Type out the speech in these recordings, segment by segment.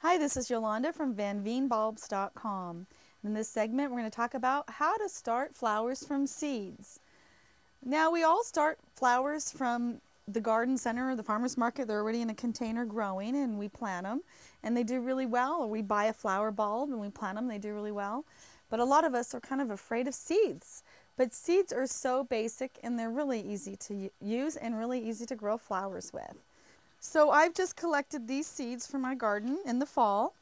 Hi, this is Yolanda from vanveenbulbs.com. In this segment, we're going to talk about how to start flowers from seeds. Now, we all start flowers from the garden center or the farmer's market. They're already in a container growing, and we plant them, and they do really well. Or we buy a flower bulb and we plant them, they do really well. But a lot of us are kind of afraid of seeds. But seeds are so basic, and they're really easy to use and really easy to grow flowers with. So I've just collected these seeds for my garden in the fall.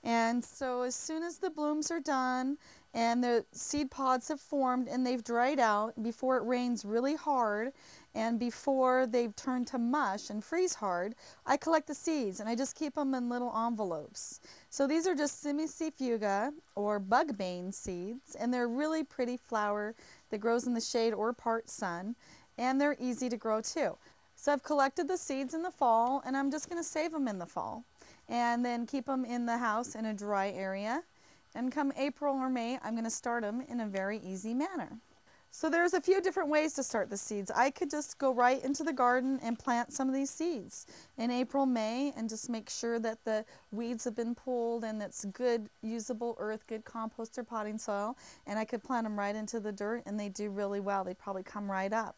And so as soon as the blooms are done and the seed pods have formed and they've dried out, before it rains really hard and before they've turned to mush and freeze hard, I collect the seeds and I just keep them in little envelopes. So these are just Fuga or Bugbane seeds, and they're a really pretty flower that grows in the shade or part sun, and they're easy to grow too. So I've collected the seeds in the fall, and I'm just going to save them in the fall and then keep them in the house in a dry area. And come April or May, I'm going to start them in a very easy manner. So there's a few different ways to start the seeds. I could just go right into the garden and plant some of these seeds in April, May, and just make sure that the weeds have been pulled and it's good usable earth, good compost or potting soil, and I could plant them right into the dirt, and they do really well. They probably come right up.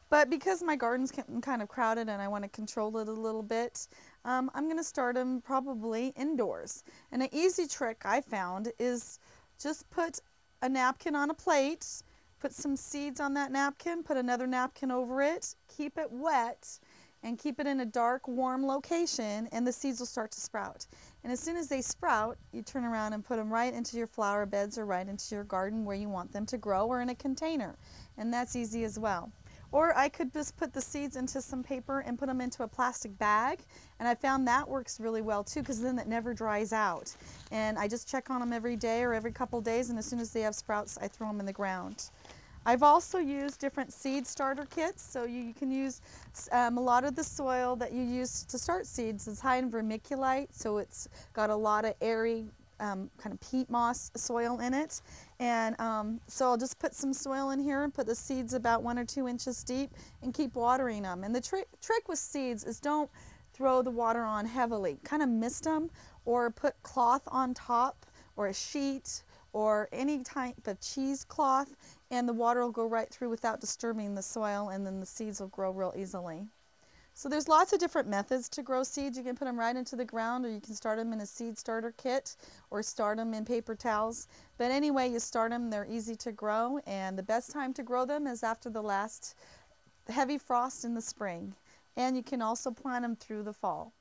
But because my garden's kind of crowded and I want to control it a little bit, I'm going to start them probably indoors. And an easy trick I found is just put a napkin on a plate, put some seeds on that napkin, put another napkin over it, keep it wet, and keep it in a dark, warm location, and the seeds will start to sprout. And as soon as they sprout, you turn around and put them right into your flower beds or right into your garden where you want them to grow, or in a container. And that's easy as well. Or I could just put the seeds into some paper and put them into a plastic bag, and I found that works really well too, because then it never dries out. And I just check on them every day or every couple days, and as soon as they have sprouts, I throw them in the ground. I've also used different seed starter kits, so you can use a lot of the soil that you use to start seeds is high in vermiculite, so it's got a lot of airy kind of peat moss soil in it. And so I'll just put some soil in here and put the seeds about 1 or 2 inches deep and keep watering them. And the trick with seeds is don't throw the water on heavily. Kind of mist them, or put cloth on top or a sheet or any type of cheesecloth, and the water will go right through without disturbing the soil, and then the seeds will grow real easily. So there's lots of different methods to grow seeds. You can put them right into the ground, or you can start them in a seed starter kit, or start them in paper towels. But anyway you start them, they're easy to grow, and the best time to grow them is after the last heavy frost in the spring. And you can also plant them through the fall.